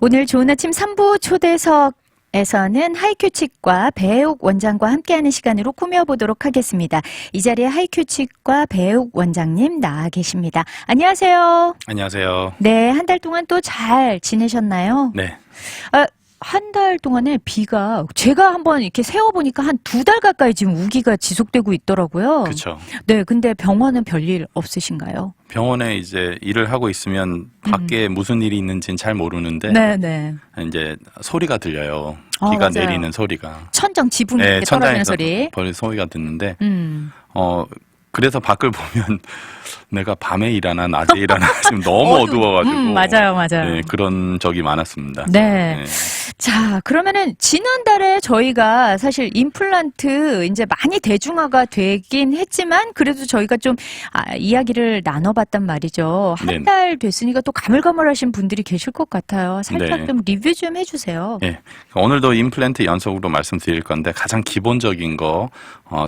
오늘 좋은 아침 3부 초대석에서는 하이큐 치과 배혜옥 원장과 함께하는 시간으로 꾸며보도록 하겠습니다. 이 자리에 하이큐 치과 배혜옥 원장님 나와 계십니다. 안녕하세요. 안녕하세요. 네, 한 달 동안 또 잘 지내셨나요? 네. 한 달 동안에 비가 제가 한번 이렇게 세어보니까 한 2달 가까이 지금 우기가 지속되고 있더라고요. 그렇죠. 네, 근데 병원은 별일 없으신가요? 병원에 이제 일을 하고 있으면 밖에 무슨 일이 있는지는 잘 모르는데 네. 이제 소리가 들려요. 비가 맞아요. 내리는 소리가. 천정 지붕이 이렇게 떨어지는 소리. 벌 소리가 듣는데 그래서 밖을 보면 내가 밤에 일하나 낮에 일하나 지금 너무 어두워가지고 맞아요. 네, 그런 적이 많았습니다. 네. 자, 그러면은 지난달에 저희가 사실 임플란트 이제 많이 대중화가 되긴 했지만 그래도 저희가 좀 이야기를 나눠봤단 말이죠. 한 달 됐으니까 또 가물가물하신 분들이 계실 것 같아요. 살짝 좀 리뷰 좀 해주세요. 네. 오늘도 임플란트 연속으로 말씀드릴 건데 가장 기본적인 거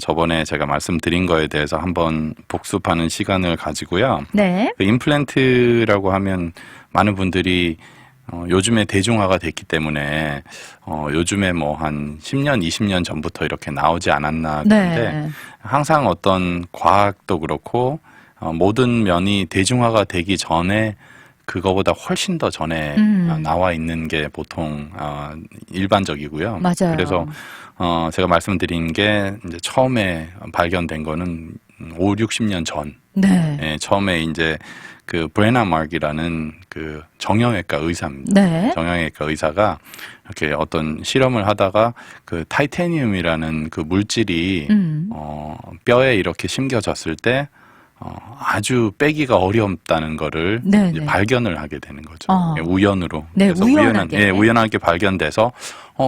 저번에 제가 말씀드린 거에 대해서 한번 복습하는 시간을 가지고요. 네. 그 임플란트라고 하면 많은 분들이 요즘에 대중화가 됐기 때문에 요즘에 뭐 한 10년, 20년 전부터 이렇게 나오지 않았나 그런데 항상 어떤 과학도 그렇고 모든 면이 대중화가 되기 전에 그거보다 훨씬 더 전에 나와 있는 게 보통 일반적이고요. 맞아요. 그래서 제가 말씀드린 게 이제 처음에 발견된 거는 5, 60년 전. 네, 처음에 이제 그 브레나 마크라는 그 정형외과 의사입니다. 네. 정형외과 의사가 이렇게 어떤 실험을 하다가 그 타이타늄이라는 그 물질이 뼈에 이렇게 심겨졌을 때 아주 빼기가 어렵다는 거를 이제 발견을 하게 되는 거죠. 우연으로. 네, 그래서 우연하게. 우연하게 발견돼서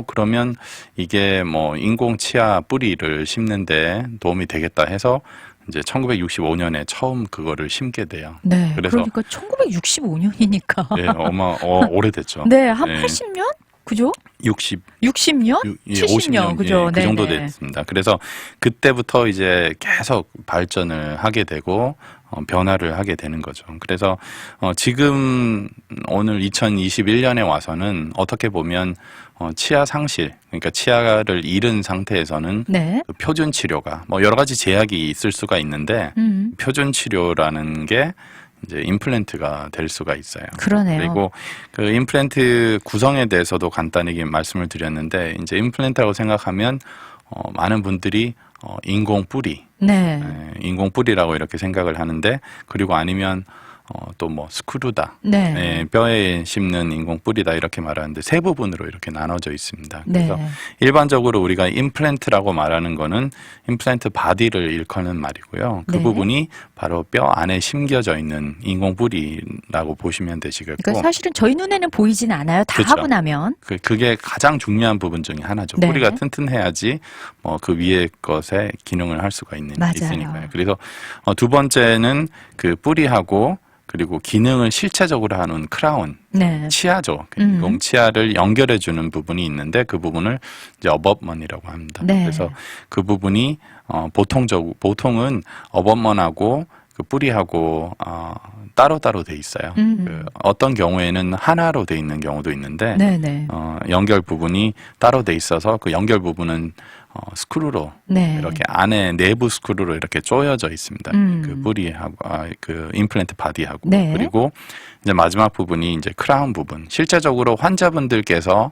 그러면 이게 뭐 인공 치아 뿌리를 심는데 도움이 되겠다 해서 이제 1965년에 처음 그거를 심게 돼요. 네. 그래서 그러니까 1965년이니까. 네, 오래됐죠. 네, 한 80년? 그죠? 60년? 70년, 그죠? 그 정도 됐습니다. 그래서 그때부터 이제 계속 발전을 하게 되고 변화를 하게 되는 거죠. 그래서 지금 오늘 2021년에 와서는 어떻게 보면 치아 상실, 그러니까 치아를 잃은 상태에서는 그 표준 치료가 뭐 여러 가지 제약이 있을 수가 있는데 표준 치료라는 게 이제 임플란트가 될 수가 있어요. 그러네요. 그리고 그 임플란트 구성에 대해서도 간단히 말씀을 드렸는데 이제 임플란트라고 생각하면 많은 분들이 인공 뿌리, 인공 뿌리라고 이렇게 생각을 하는데 그리고 아니면 또 뭐 스크루다, 뼈에 심는 인공 뿌리다 이렇게 말하는데 세 부분으로 이렇게 나눠져 있습니다. 그래서 일반적으로 우리가 임플란트라고 말하는 거는 임플란트 바디를 일컫는 말이고요. 그 부분이 바로 뼈 안에 심겨져 있는 인공 뿌리라고 보시면 되시겠고. 그러니까 사실은 저희 눈에는 보이진 않아요. 다 하고 나면. 그게 가장 중요한 부분 중에 하나죠. 뿌리가 튼튼해야지 뭐 그 위에 것에 기능을 할 수가 있으니까요. 그래서 두 번째는 그 뿌리하고 그리고 기능을 실체적으로 하는 크라운, 치아죠. 인공 치아를 연결해주는 부분이 있는데 그 부분을 이제 어버먼이라고 합니다. 그래서 그 부분이 보통은 어버먼하고 그 뿌리하고 따로따로 돼 있어요. 그 어떤 경우에는 하나로 돼 있는 경우도 있는데 연결 부분이 따로 돼 있어서 그 연결 부분은 스크루로 이렇게 안에 내부 스크루로 이렇게 조여져 있습니다. 그 뿌리하고 그 임플란트 바디하고 그리고 이제 마지막 부분이 이제 크라운 부분. 실제적으로 환자분들께서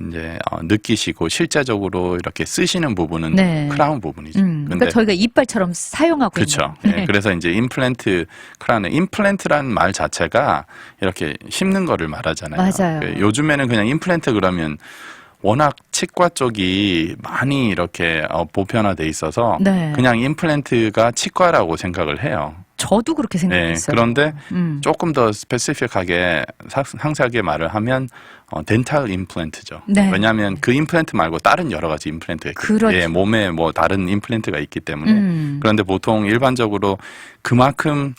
이제 느끼시고 실제적으로 이렇게 쓰시는 부분은 크라운 부분이죠. 그러니까 저희가 이빨처럼 사용하고 있는. 그렇죠. 그래서 이제 임플란트 크라운, 임플란트라는 말 자체가 이렇게 심는 거를 말하잖아요. 맞아요. 요즘에는 그냥 임플란트 그러면 워낙 치과 쪽이 많이 이렇게 보편화돼 있어서 그냥 임플란트가 치과라고 생각을 해요. 저도 그렇게 생각했어요. 그런데 조금 더 스페시픽하게 상세하게 말을 하면 덴탈 임플란트죠. 왜냐하면 그 임플란트 말고 다른 여러 가지 임플란트가 있기 몸에 뭐 다른 임플란트가 있기 때문에 그런데 보통 일반적으로 그만큼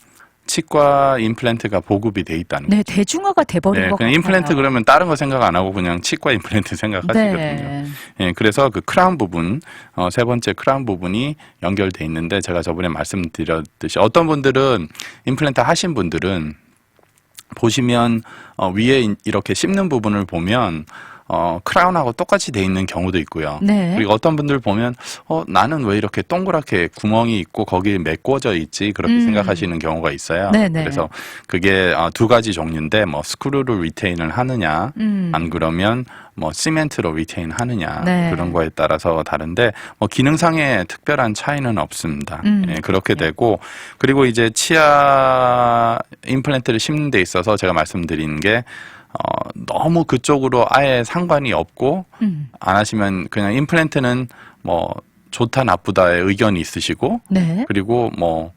치과 임플란트가 보급이 돼 있다는 거죠. 대중화가 돼버린 것 그냥 같아요. 임플란트 그러면 다른 거 생각 안 하고 그냥 치과 임플란트 생각하시거든요. 그래서 그 크라운 부분, 세 번째 크라운 부분이 연결돼 있는데 제가 저번에 말씀드렸듯이 어떤 분들은 임플란트 하신 분들은 보시면 위에 이렇게 씹는 부분을 보면 크라운하고 똑같이 돼 있는 경우도 있고요. 네. 그리고 어떤 분들 보면 나는 왜 이렇게 동그랗게 구멍이 있고 거기에 메꿔져 있지 그렇게 생각하시는 경우가 있어요. 네네. 그래서 그게 두 가지 종류인데 뭐 스크루로 리테인을 하느냐 안 그러면 뭐 시멘트로 리테인 하느냐 네. 그런 거에 따라서 다른데 뭐 기능상의 특별한 차이는 없습니다. 예, 그렇게 되고 그리고 이제 치아 임플란트를 심는 데 있어서 제가 말씀드린 게 너무 그쪽으로 아예 상관이 없고 안 하시면 그냥 임플란트는 뭐 좋다 나쁘다의 의견이 있으시고 네. 그리고 뭐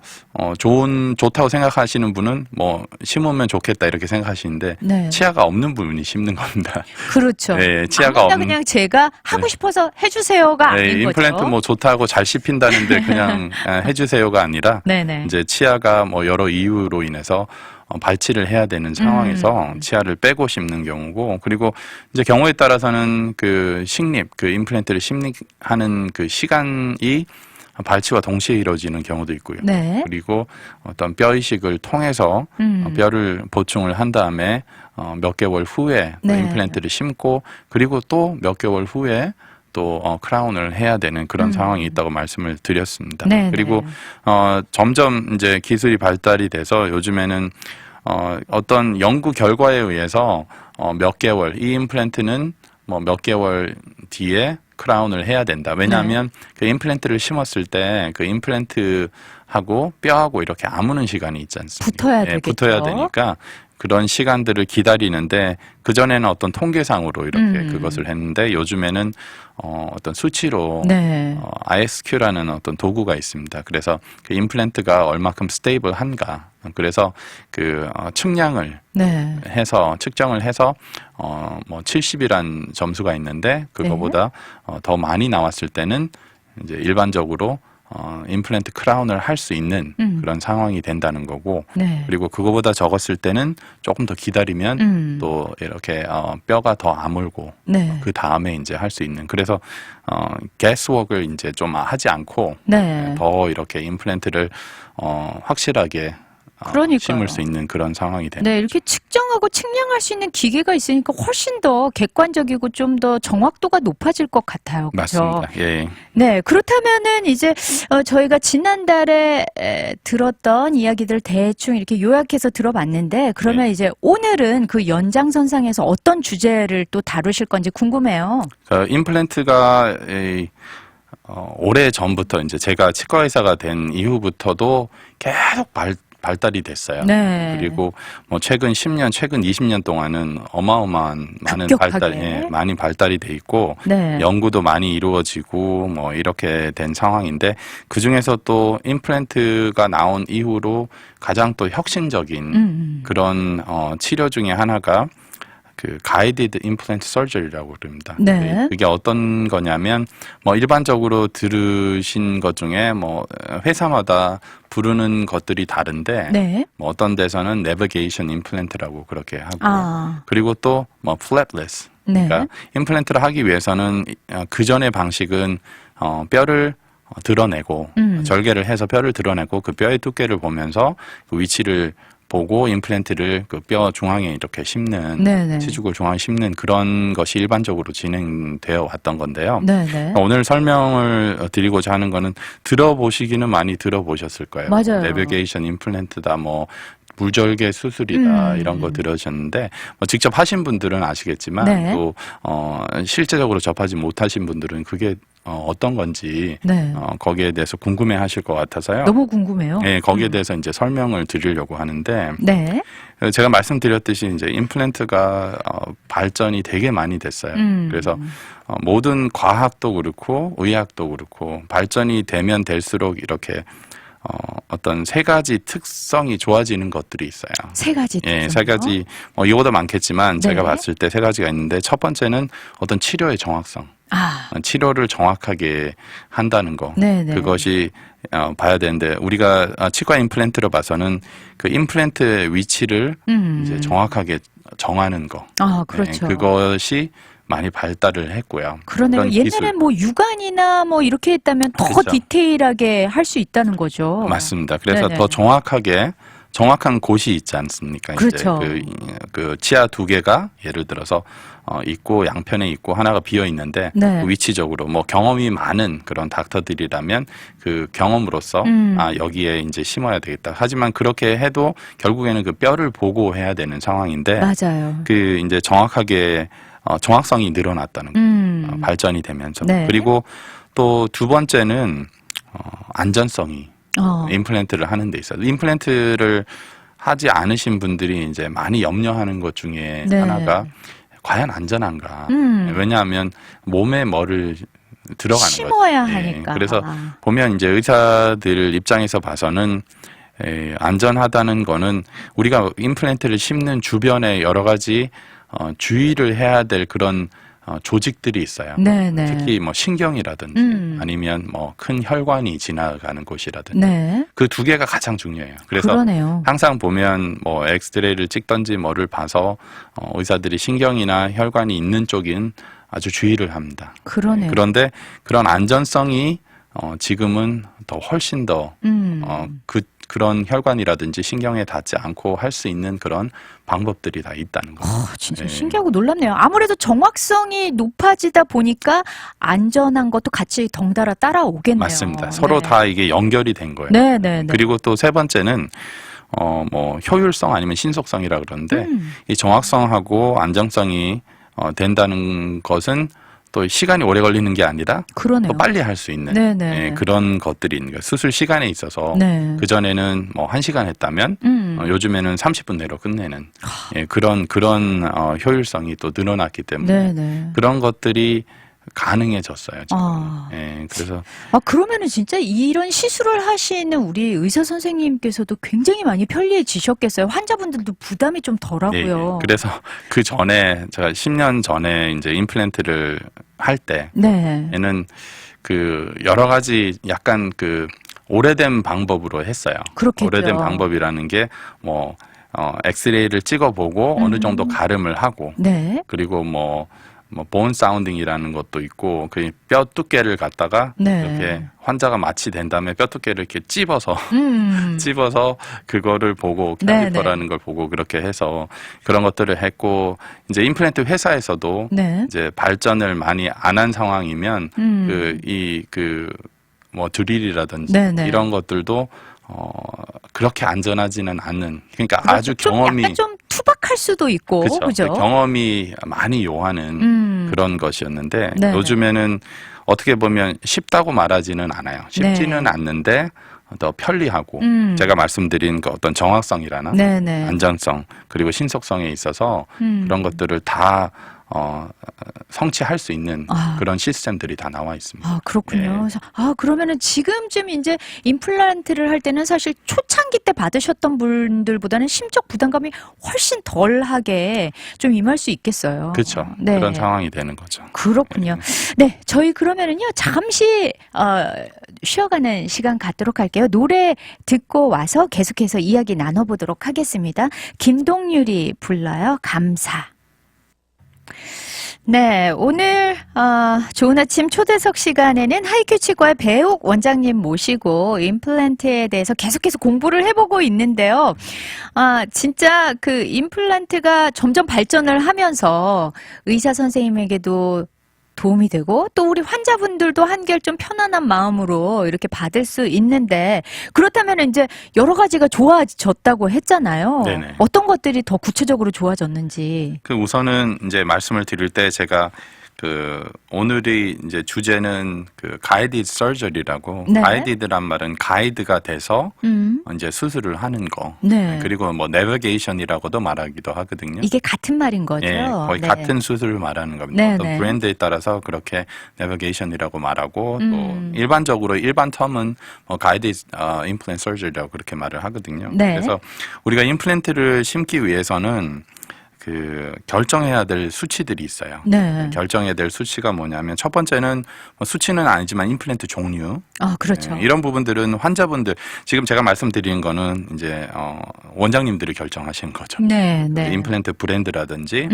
좋다고 생각하시는 분은 뭐 심으면 좋겠다 이렇게 생각하시는데 네. 치아가 없는 분이 심는 겁니다. 그렇죠. 네, 치아가 아무나 없는 그냥 제가 하고 싶어서 해주세요가 네, 아닌 임플란트 거죠. 뭐 좋다고 잘 씹힌다는데 그냥 해주세요가 아니라 네네. 이제 치아가 뭐 여러 이유로 인해서 발치를 해야 되는 상황에서 치아를 빼고 심는 경우고 그리고 이제 경우에 따라서는 그 식립 그 임플란트를 심하는 그 시간이 발치와 동시에 이루어지는 경우도 있고요. 네. 그리고 어떤 뼈 이식을 통해서 뼈를 보충을 한 다음에 몇 개월 후에 네. 임플란트를 심고 그리고 또 몇 개월 후에 또 크라운을 해야 되는 그런 상황이 있다고 말씀을 드렸습니다. 네, 그리고 네. 점점 이제 기술이 발달이 돼서 요즘에는 어떤 연구 결과에 의해서 몇 개월 이 임플란트는 뭐 몇 개월 뒤에 크라운을 해야 된다. 왜냐하면 그 임플란트를 심었을 때 그 임플란트하고 뼈하고 이렇게 아무는 시간이 있지 않습니까? 붙어야 예, 되겠죠. 붙어야 되니까 그런 시간들을 기다리는데 그전에는 어떤 통계상으로 이렇게 그것을 했는데 요즘에는 어떤 수치로 네. ISQ라는 어떤 도구가 있습니다. 그래서 그 임플란트가 얼마큼 스테이블한가. 그래서 그 측량을 네. 해서 측정을 해서 뭐 70이란 점수가 있는데 그거보다 더 많이 나왔을 때는 이제 일반적으로 임플란트 크라운을 할 수 있는 그런 상황이 된다는 거고 네. 그리고 그거보다 적었을 때는 조금 더 기다리면 또 이렇게 뼈가 더 아물고 네. 그 다음에 이제 할 수 있는 그래서 가스웍을 이제 좀 하지 않고 네. 더 이렇게 임플란트를 확실하게 그러니까요. 심을 수 있는 그런 상황이 되는 네, 이렇게 측정하고 측량할 수 있는 기계가 있으니까 훨씬 더 객관적이고 좀 더 정확도가 높아질 것 같아요. 그렇죠? 맞습니다. 예. 네, 그렇다면은 이제 저희가 지난달에 들었던 이야기들 대충 이렇게 요약해서 들어봤는데 그러면 네. 이제 오늘은 그 연장선상에서 어떤 주제를 또 다루실 건지 궁금해요. 임플란트가 오래 전부터 이제 제가 치과 의사가 된 이후부터도 계속 발달이 됐어요. 네. 그리고 뭐 최근 10년, 최근 20년 동안은 어마어마한 많은 급격하게. 많이 발달이 돼 있고 네. 연구도 많이 이루어지고 뭐 이렇게 된 상황인데 그 중에서 또 임플란트가 나온 이후로 가장 또 혁신적인 그런 치료 중에 하나가 그 가이디드 임플란트 서저리라고 그럽니다. 네. 그게 어떤 거냐면 뭐 일반적으로 들으신 것 중에 뭐 회사마다 부르는 것들이 다른데 네. 뭐 어떤 데서는 내비게이션 임플란트라고 그렇게 하고 그리고 또 뭐 플랫리스 네. 그러니까 임플란트를 하기 위해서는 그 전의 방식은 뼈를 드러내고 절개를 해서 뼈를 드러내고 그 뼈의 두께를 보면서 그 위치를 보고 임플란트를 그 뼈 중앙에 이렇게 심는 네네. 치주골 중앙에 심는 그런 것이 일반적으로 진행되어 왔던 건데요. 네네. 오늘 설명을 드리고자 하는 거는 들어보시기는 많이 들어보셨을 거예요. 맞아요. 내비게이션 임플란트다 뭐 물절개 수술이다 이런 거 들으셨는데 뭐 직접 하신 분들은 아시겠지만 네. 또 실제적으로 접하지 못하신 분들은 그게 어떤 건지 네. 거기에 대해서 궁금해하실 것 같아서요. 너무 궁금해요. 네, 거기에 대해서 이제 설명을 드리려고 하는데 네. 제가 말씀드렸듯이 이제 임플란트가 발전이 되게 많이 됐어요. 그래서 모든 과학도 그렇고 의학도 그렇고 발전이 되면 될수록 이렇게 어떤 세 가지 특성이 좋아지는 것들이 있어요. 세 가지. 예, 세 가지 이거보다 많겠지만 네. 제가 봤을 때 세 가지가 있는데 첫 번째는 어떤 치료의 정확성. 치료를 정확하게 한다는 거. 네네. 그것이 봐야 되는데 우리가 치과 임플란트로 봐서는 그 임플란트의 위치를 이제 정확하게 정하는 거. 그렇죠. 네, 그것이 많이 발달을 했고요. 그러네요. 그런 옛날에 기술. 뭐 육안이나 뭐 이렇게 했다면 더 그렇죠. 디테일하게 할 수 있다는 거죠. 맞습니다. 그래서 네네. 더 정확하게 정확한 곳이 있지 않습니까? 그렇죠. 이제 그 치아 두 개가 예를 들어서 있고 양편에 있고 하나가 비어 있는데 네. 그 위치적으로 뭐 경험이 많은 그런 닥터들이라면 그 경험으로서 여기에 이제 심어야 되겠다. 하지만 그렇게 해도 결국에는 그 뼈를 보고 해야 되는 상황인데 맞아요. 그 이제 정확하게 정확성이 늘어났다는 거예요. 발전이 되면서. 네. 그리고 또 두 번째는 안전성이 임플란트를 하는 데 있어요. 임플란트를 하지 않으신 분들이 이제 많이 염려하는 것 중에 네. 하나가 과연 안전한가. 왜냐하면 몸에 뭐를 들어가는 심어야 거죠. 하니까. 그래서 보면 이제 의사들 입장에서 봐서는 안전하다는 거는 우리가 임플란트를 심는 주변에 여러 가지 주의를 해야 될 그런 조직들이 있어요. 네네. 특히 뭐 신경이라든지 아니면 뭐 큰 혈관이 지나가는 곳이라든지 네. 그 두 개가 가장 중요해요. 그래서 그러네요. 항상 보면 뭐 엑스레이를 찍던지 뭐를 봐서 의사들이 신경이나 혈관이 있는 쪽인 아주 주의를 합니다. 그러네요. 그런데 그런 안전성이 지금은 더 훨씬 더 그런 혈관이라든지 신경에 닿지 않고 할 수 있는 그런 방법들이 다 있다는 거죠. 진짜 신기하고 놀랍네요. 아무래도 정확성이 높아지다 보니까 안전한 것도 같이 덩달아 따라오겠네요. 맞습니다. 서로 다 이게 연결이 된 거예요. 네. 그리고 또 세 번째는 뭐 효율성 아니면 신속성이라 그러는데 이 정확성하고 안정성이 된다는 것은 또 시간이 오래 걸리는 게 아니라 그러네요. 또 빨리 할 수 있는 네네. 그런 것들이 있는 거예요. 수술 시간에 있어서 네. 그전에는 뭐 1시간 했다면 요즘에는 30분 내로 끝내는 그런 효율성이 또 늘어났기 때문에 네네. 그런 것들이 가능해졌어요. 지금. 그래서 그러면은 진짜 이런 시술을 하시는 우리 의사 선생님께서도 굉장히 많이 편리해지셨겠어요. 환자분들도 부담이 좀 덜하고요. 그래서 그 전에 제가 10년 전에 이제 임플란트를 할 때에는 그 여러 가지 약간 그 오래된 방법으로 했어요. 그렇겠죠. 오래된 방법이라는 게 뭐 엑스레이를 찍어보고 어느 정도 가름을 하고 그리고 뭐 본 사운딩이라는 것도 있고 그 뼈 두께를 갖다가 이렇게 환자가 마취된 다음에 뼈 두께를 이렇게 찝어서 그거를 보고 캘리퍼라는 걸 보고 그렇게 해서 그런 것들을 했고 이제 임플란트 회사에서도 이제 발전을 많이 안 한 상황이면 뭐 드릴이라든지 이런 것들도 그렇게 안전하지는 않는 그러니까 아주 경험이 약간 좀 투박할 수도 있고 그죠? 경험이 많이 요하는 그런 것이었는데 요즘에는 어떻게 보면 쉽다고 말하지는 않아요. 쉽지는 않는데 더 편리하고 제가 말씀드린 그 어떤 정확성이라나 안전성 그리고 신속성에 있어서 그런 것들을 다 성취할 수 있는 그런 시스템들이 다 나와 있습니다. 그렇군요. 그래서 그러면은 지금쯤 이제 임플란트를 할 때는 사실 초창기 때 받으셨던 분들보다는 심적 부담감이 훨씬 덜하게 좀 임할 수 있겠어요. 그렇죠. 그런 상황이 되는 거죠. 그렇군요. 네, 저희 그러면은요 잠시 쉬어가는 시간 갖도록 할게요. 노래 듣고 와서 계속해서 이야기 나눠보도록 하겠습니다. 김동률이 불러요. 감사. 네, 오늘 좋은 아침 초대석 시간에는 하이큐 치과의 배옥 원장님 모시고 임플란트에 대해서 계속해서 공부를 해보고 있는데요. 진짜 그 임플란트가 점점 발전을 하면서 의사 선생님에게도 도움이 되고 또 우리 환자분들도 한결 좀 편안한 마음으로 이렇게 받을 수 있는데 그렇다면 이제 여러 가지가 좋아졌다고 했잖아요. 네네. 어떤 것들이 더 구체적으로 좋아졌는지. 그 우선은 이제 말씀을 드릴 때 제가 그 오늘의 이제 주제는 그 가이디드 서저리라고 가이디드란 말은 가이드가 돼서 이제 수술을 하는 거 그리고 뭐 내비게이션이라고도 말하기도 하거든요. 이게 같은 말인 거죠? 거의 같은 수술을 말하는 겁니다. 또 브랜드에 따라서 그렇게 내비게이션이라고 말하고 또 일반적으로 일반 텀은 뭐 가이디드 임플란트 서저리라고 그렇게 말을 하거든요. 그래서 우리가 임플란트를 심기 위해서는 그 결정해야 될 수치들이 있어요. 결정해야 될 수치가 뭐냐면 첫 번째는 뭐 수치는 아니지만 임플란트 종류. 그렇죠. 이런 부분들은 환자분들 지금 제가 말씀드리는 거는 이제 원장님들이 결정하시는 거죠. 임플란트 브랜드라든지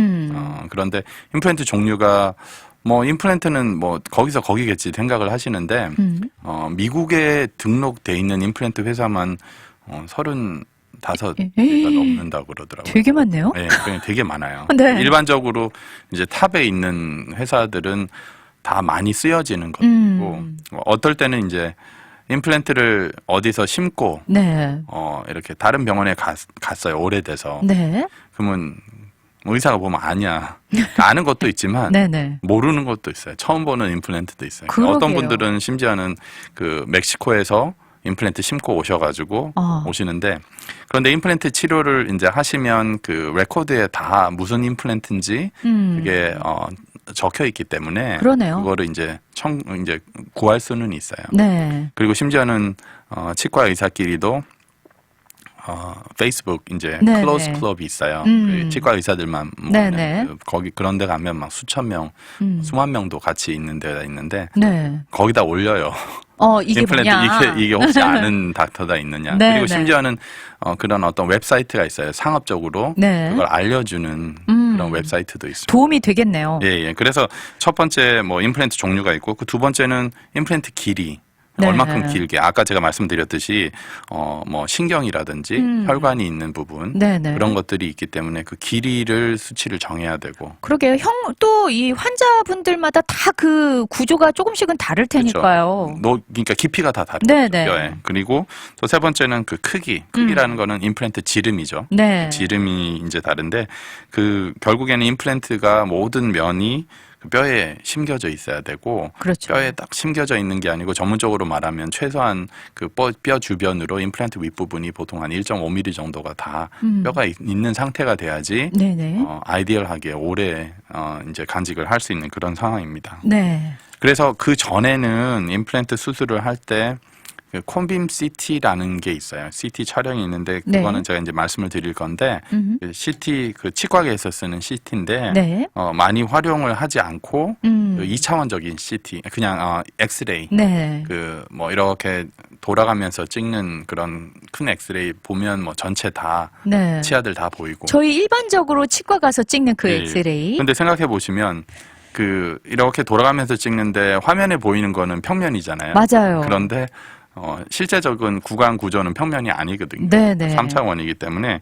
그런데 임플란트 종류가 뭐 임플란트는 뭐 거기서 거기겠지 생각을 하시는데 미국에 등록돼 있는 임플란트 회사만 5개가 넘는다고 그러더라고요. 되게 많네요. 네, 그냥 되게 많아요. 네. 일반적으로 이제 탑에 있는 회사들은 다 많이 쓰여지는 것이고 어떨 때는 이제 임플란트를 어디서 심고 네. 이렇게 다른 병원에 갔어요. 오래돼서. 네. 그러면 의사가 보면 아니야. 아는 것도 있지만 네네. 모르는 것도 있어요. 처음 보는 임플란트도 있어요. 그러게요. 어떤 분들은 심지어는 그 멕시코에서 임플란트 심고 오셔가지고 오시는데 그런데 임플란트 치료를 이제 하시면 그 레코드에 다 무슨 임플란트인지 그게 적혀 있기 때문에 그러네요. 그거를 이제 이제 구할 수는 있어요. 네. 그리고 심지어는 치과 의사끼리도 페이스북 이제 네네. 클로즈 클럽이 있어요. 그 치과 의사들만 네네. 거기 그런 데 가면 막 수천 명, 수만 명도 같이 있는 데가 있는데 네. 거기다 올려요. 이게 임플란트 뭐냐. 이게 혹시 아는 닥터가 있느냐. 네, 그리고 네. 심지어는 그런 어떤 웹사이트가 있어요. 상업적으로 네. 그걸 알려주는 그런 웹사이트도 있습니다. 도움이 되겠네요. 예. 그래서 첫 번째 뭐 임플란트 종류가 있고 그 두 번째는 임플란트 길이. 네. 얼마큼 길게 아까 제가 말씀드렸듯이 뭐 신경이라든지 혈관이 있는 부분 네네. 그런 것들이 있기 때문에 그 길이를 수치를 정해야 되고 그러게요. 또 이 환자분들마다 다 그 구조가 조금씩은 다를 테니까요. 그러니까 깊이가 다 다르죠. 네네. 뼈에. 그리고 또 세 번째는 그 크기라는 거는 임플란트 지름이죠. 네. 지름이 이제 다른데 그 결국에는 임플란트가 모든 면이 그 뼈에 심겨져 있어야 되고 그렇죠. 뼈에 딱 심겨져 있는 게 아니고 전문적으로 말하면 최소한 그 뼈 주변으로 임플란트 윗부분이 보통 한 1.5mm 정도가 다 뼈가 있는 상태가 돼야지 네네. 아이디얼하게 오래 이제 간직을 할 수 있는 그런 상황입니다. 네. 그래서 그 전에는 임플란트 수술을 할 때 그 콘빔 CT라는 게 있어요. CT 촬영이 있는데 그거는 네. 제가 이제 말씀을 드릴 건데 그 CT 그 치과계에서 쓰는 CT인데 네. 많이 활용을 하지 않고 그 2차원적인 CT 그냥 엑스레이 네. 그 뭐 이렇게 돌아가면서 찍는 그런 큰 엑스레이 보면 뭐 전체 다 네. 치아들 다 보이고 저희 일반적으로 치과 가서 찍는 그 예. 엑스레이. 근데 생각해 보시면 그 이렇게 돌아가면서 찍는데 화면에 보이는 거는 평면이잖아요. 맞아요. 그런데 실제적인 구강 구조는 평면이 아니거든요. 네네. 3차원이기 때문에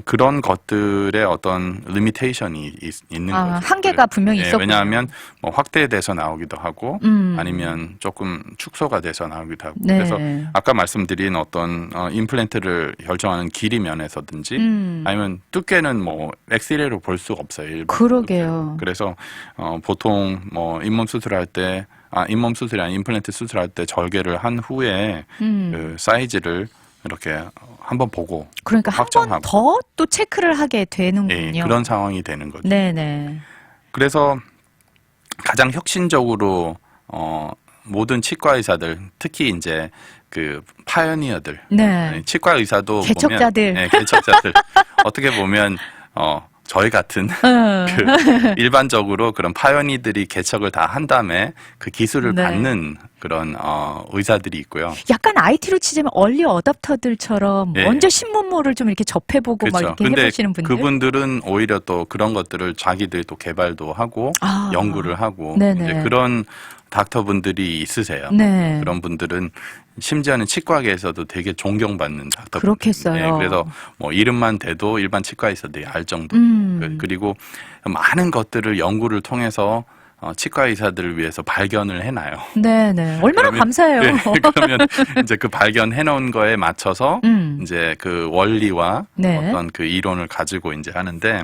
그런 것들의 어떤 리미테이션이 있는 거죠. 한계가 분명히 있었군요. 왜냐하면 뭐 확대돼서 나오기도 하고 아니면 조금 축소가 돼서 나오기도 하고 네. 그래서 아까 말씀드린 어떤 임플란트를 결정하는 길이 면에서든지 아니면 두께는 뭐 엑스레이로 볼 수가 없어요. 일반 그러게요. 그래서 보통 뭐 잇몸 수술할 때 잇몸 수술이 아닌 임플란트 수술할 때 절개를 한 후에 그 사이즈를 이렇게 한번 보고 그러니까 한 번 확정하고. 더 또 체크를 하게 되는군요. 예, 그런 상황이 되는 거죠. 네네. 그래서 가장 혁신적으로 모든 치과 의사들 특히 이제 그 파이어니어들 네. 치과 의사도 개척자들. 보면 개척자들 어떻게 보면 저희 같은 그 일반적으로 그런 파이어니들이 개척을 다 한 다음에 그 기술을 네. 받는 그런 의사들이 있고요. 약간 IT로 치자면 얼리 어답터들처럼 예. 먼저 신문물을 좀 이렇게 접해보고 막 이렇게 근데 해보시는 분들. 그분들은 오히려 또 그런 것들을 자기들이 또 개발도 하고 연구를 하고 네네. 이제 그런 닥터분들이 있으세요. 네. 그런 분들은 심지어는 치과계에서도 되게 존경받는 닥터분들. 그렇겠어요. 그래서 뭐 이름만 대도 일반 치과의사들이 알 정도. 그리고 많은 것들을 연구를 통해서 치과 의사들을 위해서 발견을 해놔요. 네네. 얼마나 감사해요. 네, 그러면 이제 그 발견해 놓은 거에 맞춰서 이제 그 원리와 네. 어떤 그 이론을 가지고 이제 하는데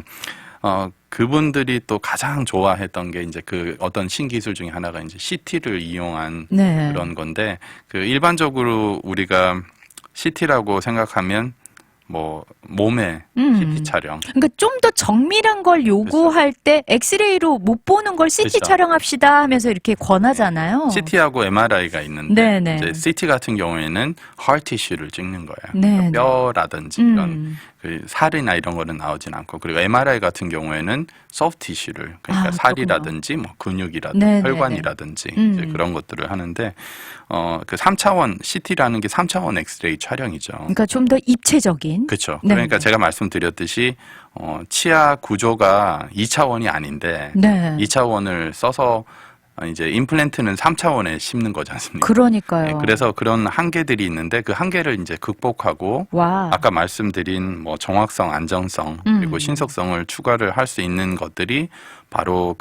그분들이 또 가장 좋아했던 게 이제 그 어떤 신기술 중에 하나가 이제 CT를 이용한 네. 그런 건데 그 일반적으로 우리가 CT라고 생각하면 뭐 몸의 CT 촬영. 그러니까 좀 더 정밀한 걸 요구할 때 엑스레이로 못 보는 걸 CT 그렇죠. 촬영합시다 하면서 이렇게 권하잖아요. CT하고 MRI가 있는데 네네. 이제 CT 같은 경우에는 heart tissue를 찍는 거예요. 네네. 뼈라든지 이런 그 살이나 이런 거는 나오진 않고 그리고 MRI 같은 경우에는 soft tissue를 그러니까 살이라든지 뭐 근육이라든지 네네네. 혈관이라든지 이제 그런 것들을 하는데 그 3차원 CT라는 게 3차원 엑스레이 촬영이죠. 그러니까 좀 더 입체적인. 그렇죠. 네. 그러니까 제가 말씀드렸듯이 치아 구조가 2차원이 아닌데 네. 2차원을 써서 이제 임플란트는 3차원에 심는 거지 않습니까? 그러니까요. 네, 그래서 그런 한계들이 있는데 그 한계를 이제 극복하고 와. 아까 말씀드린 뭐 정확성, 안정성 그리고 신속성을 추가를 할 수 있는 것들이 바로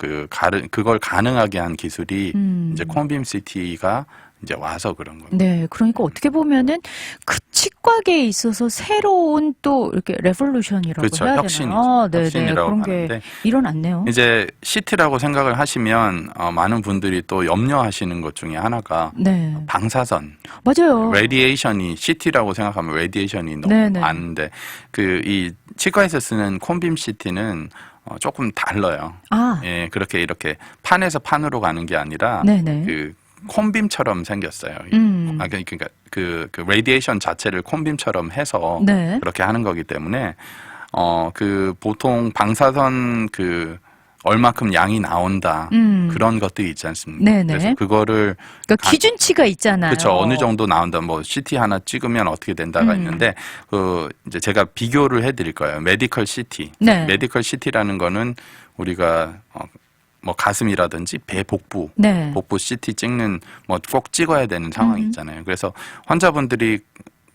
그걸 가능하게 한 기술이 이제 콘빔 CT가 이제 와서 그런 겁니다. 네, 그러니까 어떻게 보면은 그 치과계에 있어서 새로운 또 이렇게 레볼루션이라고 그렇죠. 해야 혁신이죠. 되나요? 네, 혁신이라고 그런 게 하는데 일어났네요. 이제 CT라고 생각을 하시면 많은 분들이 또 염려하시는 것 중에 하나가 네, 방사선, 맞아요. 레디에이션이 CT라고 생각하면 레디에이션이 너무 네네. 많은데 이 치과에서 쓰는 콘빔 CT는 조금 달라요. 아, 예, 그렇게 이렇게 판에서 판으로 가는 게 아니라 네네. 그 콘빔처럼 생겼어요. 그러니까 그 레디에이션 자체를 콘빔처럼 해서 네. 그렇게 하는 거기 때문에 그 보통 방사선 얼마큼 양이 나온다 그런 것들이 있지 않습니까? 네네. 그래서 그거를 그러니까 기준치가 있잖아요. 그렇죠. 어느 정도 나온다. 뭐 CT 하나 찍으면 어떻게 된다가 있는데 이제 제가 비교를 해드릴 거예요. 메디컬 CT. 네. 메디컬 CT라는 거는 우리가 뭐 가슴이라든지 배 복부, 네. 복부 CT 찍는 뭐 꼭 찍어야 되는 상황이 있잖아요. 그래서 환자분들이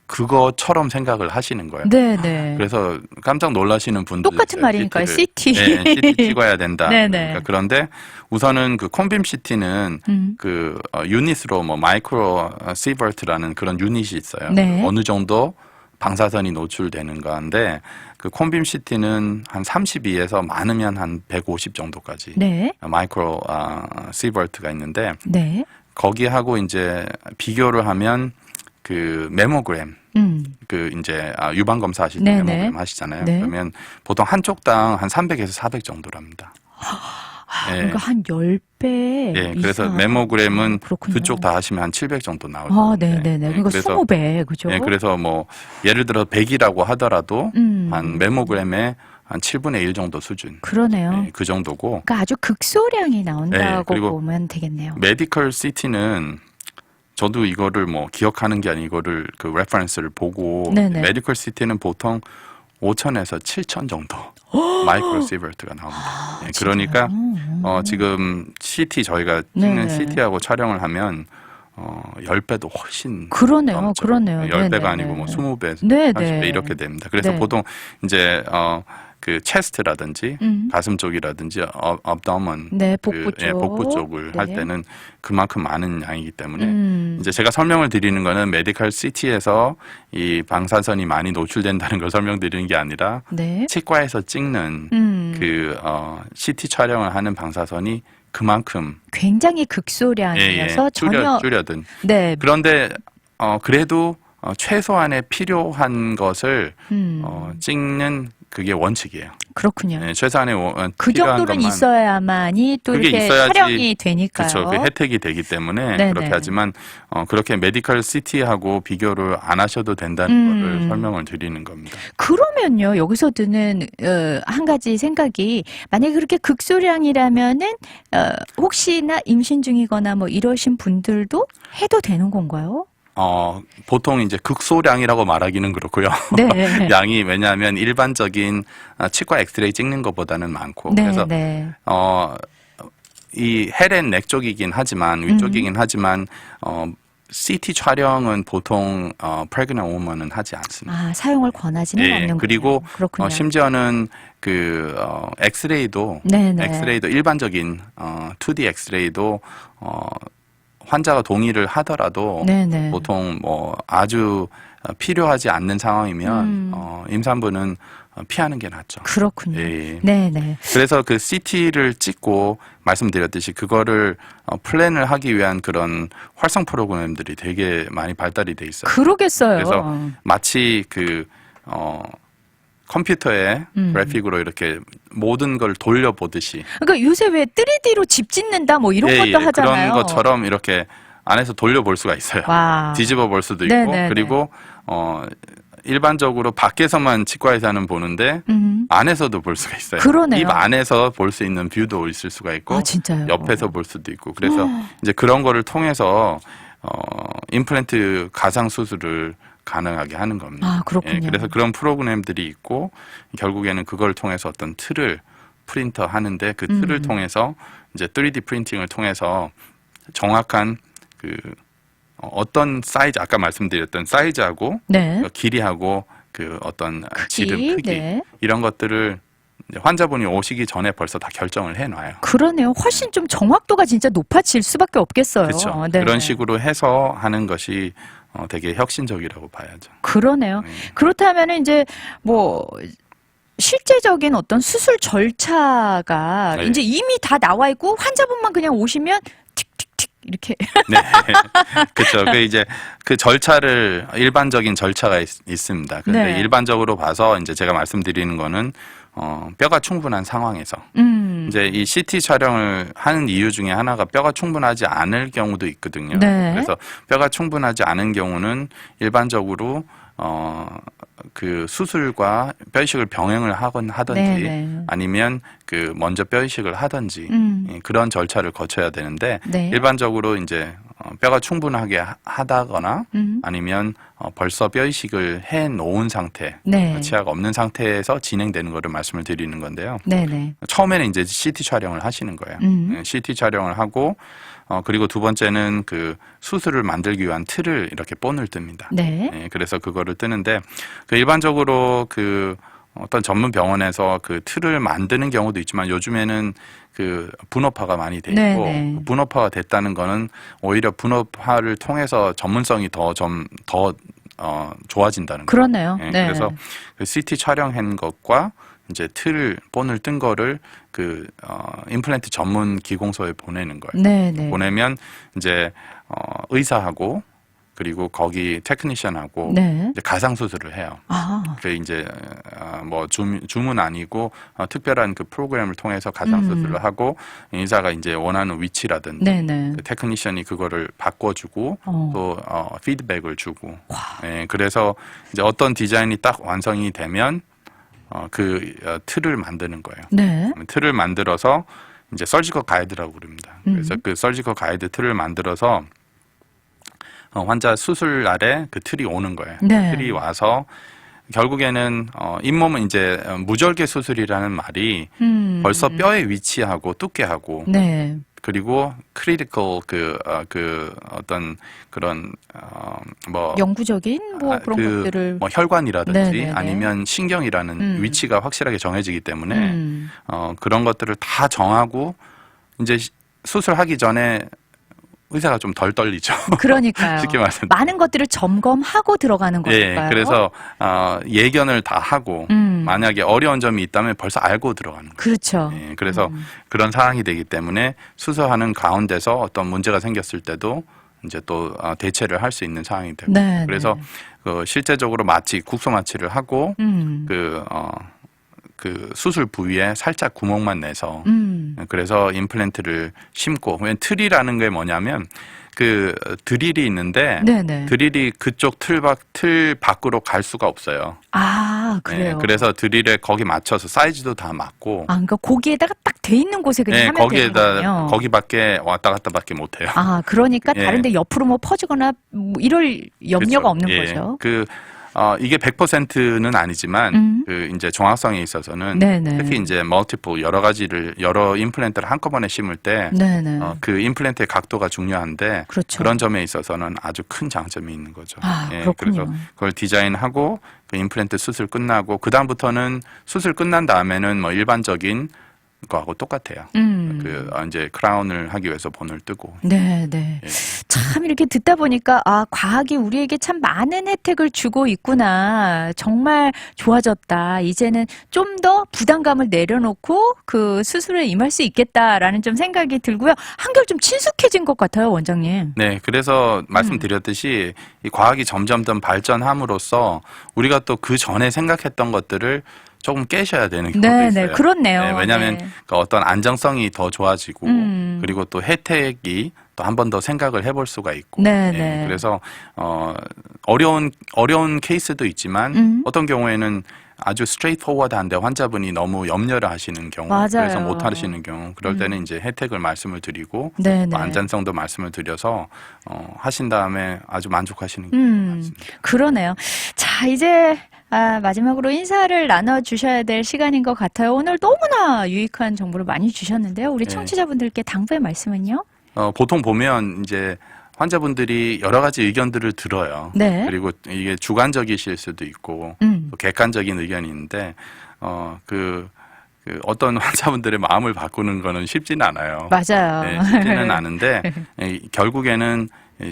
그거처럼 생각을 하시는 거예요. 네네. 그래서 깜짝 놀라시는 분들 똑같은 말이니까요. CT. 네, CT 찍어야 된다. 네네. 그러니까 그런데 우선은 그 콘빔 CT는 유닛으로 뭐 마이크로 시버트라는 그런 유닛이 있어요. 네. 어느 정도 방사선이 노출되는 건데 그 콘빔 CT는 한 32에서 많으면 한 150 정도까지 네. 마이크로 시버트가 있는데 네. 거기하고 이제 비교를 하면 그 메모그램 이제 유방 검사 하실 때 네네. 메모그램 하시잖아요. 네. 그러면 보통 한쪽당 한 300에서 400 정도랍니다. 그러니까 한 10배 예, 그래서 이상. 메모그램은 그렇군요. 두 쪽 다 하시면 한 700 정도 나올 아, 텐데. 네네네. 그러니까 그래서 20배, 그죠? 예, 그래서 뭐 예를 들어 100이라고 하더라도 한 메모그램에 한 7분의 1 정도 수준. 그러네요. 예, 그 정도고. 그러니까 아주 극소량이 나온다고 네, 그리고 보면 되겠네요. 메디컬 CT는 저도 이거를 뭐 기억하는 게 아니고 이거를 그 레퍼런스를 보고 네네. 메디컬 CT는 보통 5,000에서 7,000 정도 마이크로 시버트가 나옵니다. 예, 그러니까 지금 CT 저희가 찍는 네네. CT하고 촬영을 하면 10배도 훨씬 그러네요. 넘죠. 그러네요. 10배가 네네네. 아니고 뭐 20배, 네네. 30배 이렇게 됩니다. 그래서 네. 보통 이제 그 체스트라든지 가슴 쪽이라든지 abdomen 네, 복부 쪽. 복부 쪽을 할 네. 때는 그만큼 많은 양이기 때문에 이제 제가 설명을 드리는 거는 메디컬 CT에서 이 방사선이 많이 노출된다는 걸 설명드리는 게 아니라 네. 치과에서 찍는 CT 촬영을 하는 방사선이 그만큼 굉장히 극소량이어서 전혀 줄여든. 네. 그런데 그래도 최소한의 필요한 것을 찍는 그게 원칙이에요. 그렇군요. 네, 최소한의 그 필요한 정도는 것만. 있어야만이 또 그게 이렇게 있어야지. 촬영이 되니까요. 그렇죠. 그 혜택이 되기 때문에 네네. 그렇게 하지만 그렇게 메디컬 CT하고 비교를 안 하셔도 된다는 거를 설명을 드리는 겁니다. 그러면요, 여기서 드는 한 가지 생각이 만약에 그렇게 극소량이라면은 혹시나 임신 중이거나 뭐 이러신 분들도 해도 되는 건가요? 보통 이제 극소량이라고 말하기는 그렇고요. 네. 양이 왜냐하면 일반적인 치과 엑스레이 찍는 것보다는 많고 네, 그래서 네. 이 헬앤넥 쪽이긴 하지만 위쪽이긴 하지만 CT 촬영은 보통 pregnant woman은 하지 않습니다. 아, 사용을 권하지는 예, 않는 그리고 그렇군요. 심지어는 그 엑스레이도 네네. 엑스레이도 일반적인 2D 엑스레이도 환자가 동의를 하더라도 네네. 보통 뭐 아주 필요하지 않는 상황이면 임산부는 피하는 게 낫죠. 그렇군요. 예. 네네. 그래서 그 CT를 찍고 말씀드렸듯이 그거를 플랜을 하기 위한 그런 활성 프로그램들이 되게 많이 발달이 돼 있어요. 그러겠어요. 그래서 마치 컴퓨터에 그래픽으로 이렇게 모든 걸 돌려보듯이 그러니까 요새 왜 3D로 집 짓는다 뭐 이런 것도 하잖아요. 그런 것처럼 이렇게 안에서 돌려볼 수가 있어요. 와. 뒤집어 볼 수도 있고 네네네. 그리고 일반적으로 밖에서만 치과의사는 보는데 안에서도 볼 수가 있어요. 그러네요. 입 안에서 볼 수 있는 뷰도 있을 수가 있고 아, 진짜요? 옆에서 볼 수도 있고 그래서 이제 그런 거를 통해서 임플란트 가상 수술을 가능하게 하는 겁니다. 아, 그렇군요. 그래서 그런 프로그램들이 있고 결국에는 그걸 통해서 어떤 틀을 프린터 하는데 그 틀을 통해서 이제 3D 프린팅을 통해서 정확한 그 어떤 사이즈 아까 말씀드렸던 사이즈하고 네. 길이하고 그 어떤 지름 크기 네. 이런 것들을 환자분이 오시기 전에 벌써 다 결정을 해놔요. 그러네요. 훨씬 좀 정확도가 진짜 높아질 수밖에 없겠어요. 그렇죠. 네. 그런 식으로 해서 하는 것이 되게 혁신적이라고 봐야죠. 그러네요. 그렇다면 이제 뭐 실제적인 어떤 수술 절차가 네. 이제 이미 다 나와 있고 환자분만 그냥 오시면 틱틱틱 이렇게 네, 그렇죠. 그 이제 그 절차를 일반적인 절차가 있습니다. 그런데 네. 일반적으로 봐서 이제 제가 말씀드리는 거는 뼈가 충분한 상황에서 이제 이 CT 촬영을 하는 이유 중에 하나가 뼈가 충분하지 않을 경우도 있거든요. 네. 그래서 뼈가 충분하지 않은 경우는 일반적으로 그 수술과 뼈 이식을 병행을 하든지 네네. 아니면 그 먼저 뼈 이식을 하든지 예, 그런 절차를 거쳐야 되는데 네. 일반적으로 이제 뼈가 충분하게 하다거나 아니면 벌써 뼈 이식을 해 놓은 상태, 네. 치아가 없는 상태에서 진행되는 거를 말씀을 드리는 건데요. 네네. 처음에는 이제 CT 촬영을 하시는 거예요. 예, CT 촬영을 하고 그리고 두 번째는 그 수술을 만들기 위한 틀을 이렇게 본을 뜹니다. 네. 예, 그래서 그거를 뜨는데 그 일반적으로 그 어떤 전문 병원에서 그 틀을 만드는 경우도 있지만 요즘에는 그 분업화가 많이 돼 있고 네네. 분업화가 됐다는 거는 오히려 분업화를 통해서 전문성이 더 좋아진다는 거예요. 그러네요. 예, 네. 그래서 그 CT 촬영한 것과 이제 틀 본을 뜬 거를 그 임플란트 전문 기공소에 보내는 거예요. 네네. 보내면 이제 의사하고 그리고 거기 테크니션하고 네. 이제 가상 수술을 해요. 아. 그 이제 뭐 줌은 아니고 특별한 그 프로그램을 통해서 가상 수술을 하고 의사가 이제 원하는 위치라든지 네네. 그 테크니션이 그거를 바꿔주고 또 피드백을 주고. 예, 그래서 이제 어떤 디자인이 딱 완성이 되면 그 틀을 만드는 거예요. 네. 틀을 만들어서 이제 서지컬 가이드라고 부릅니다. 그래서 그 서지컬 가이드 틀을 만들어서 환자 수술 날에 그 틀이 오는 거예요. 네. 틀이 와서 결국에는 잇몸은 이제 무절개 수술이라는 말이 벌써 뼈의 위치하고 두께하고 네. 그리고 크리티컬 그 어떤 그런 뭐 영구적인 뭐 그런 그 것들을 뭐 혈관이라든지 네네네. 아니면 신경이라는 위치가 확실하게 정해지기 때문에 그런 것들을 다 정하고 이제 수술하기 전에 의사가 좀 덜 떨리죠. 그러니까요. 쉽게 말해서. 많은 것들을 점검하고 들어가는 예, 거니까요. 그래서 예견을 다 하고 만약에 어려운 점이 있다면 벌써 알고 들어가는 거예요. 그렇죠. 예, 그래서 그런 상황이 되기 때문에 수술하는 가운데서 어떤 문제가 생겼을 때도 이제 또 대체를 할 수 있는 상황이 되고 네, 그래서 그 실제적으로 마취 국소 마취를 하고 그 수술 부위에 살짝 구멍만 내서 그래서 임플란트를 심고 틀이라는 게 뭐냐면 그 드릴이 있는데 네네. 드릴이 그쪽 틀 밖으로 갈 수가 없어요. 아, 그래요. 네, 그래서 드릴에 거기 맞춰서 사이즈도 다 맞고 그러니까 거기에다가 딱 돼 있는 곳에 그냥 네, 하면 되는 거기에다 거군요. 거기밖에 왔다 갔다밖에 못 해요. 그러니까 예. 다른데 옆으로 뭐 퍼지거나 뭐 이럴 염려가 그렇죠. 없는 예. 거죠. 이게 100%는 아니지만 그 이제 정확성에 있어서는 네네. 특히 이제 멀티플 여러 임플란트를 한꺼번에 심을 때 네네. 그 임플란트의 각도가 중요한데 그렇죠. 그런 점에 있어서는 아주 큰 장점이 있는 거죠. 그렇군요. 그래서 그걸 디자인하고 그 임플란트 수술 끝나고 그 다음부터는 수술 끝난 다음에는 뭐 일반적인 거하고 똑같아요. 그 이제 크라운을 하기 위해서 본을 뜨고. 네, 네. 예. 참 이렇게 듣다 보니까 과학이 우리에게 참 많은 혜택을 주고 있구나. 정말 좋아졌다. 이제는 좀 더 부담감을 내려놓고 그 수술에 임할 수 있겠다라는 좀 생각이 들고요. 한결 좀 친숙해진 것 같아요, 원장님. 네, 그래서 말씀드렸듯이 이 과학이 점점 더 발전함으로써 우리가 또 그 전에 생각했던 것들을 조금 깨셔야 되는 경우도 네, 있어요. 네, 그렇네요. 네, 왜냐하면 네. 그 어떤 안정성이 더 좋아지고 그리고 또 혜택이 또 한 번 더 생각을 해볼 수가 있고. 네, 네. 그래서 어려운 케이스도 있지만 어떤 경우에는 아주 스트레이트포워드한데 환자분이 너무 염려를 하시는 경우, 맞아요. 그래서 못 하시는 경우, 그럴 때는 이제 혜택을 말씀을 드리고 네, 또 네. 안전성도 말씀을 드려서 하신 다음에 아주 만족하시는 경우가 많습니다. 그러네요. 자, 이제 마지막으로 인사를 나눠주셔야 될 시간인 것 같아요. 오늘 너무나 유익한 정보를 많이 주셨는데요. 우리 청취자분들께 당부의 말씀은요? 보통 보면 이제 환자분들이 여러 가지 의견들을 들어요. 네. 그리고 이게 주관적이실 수도 있고 또 객관적인 의견이 있는데 어떤 환자분들의 마음을 바꾸는 거는 쉽지는 않아요. 맞아요. 네, 쉽지는 않은데 결국에는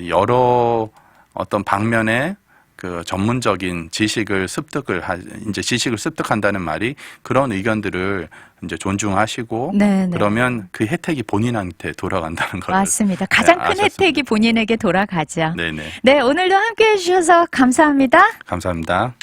여러 어떤 방면의 그 전문적인 지식을 습득한다는 말이 그런 의견들을 이제 존중하시고 네네. 그러면 그 혜택이 본인한테 돌아간다는 걸 맞습니다. 가장 큰 아셨습니다. 혜택이 본인에게 돌아가죠. 네네. 네, 오늘도 함께해 주셔서 감사합니다. 감사합니다.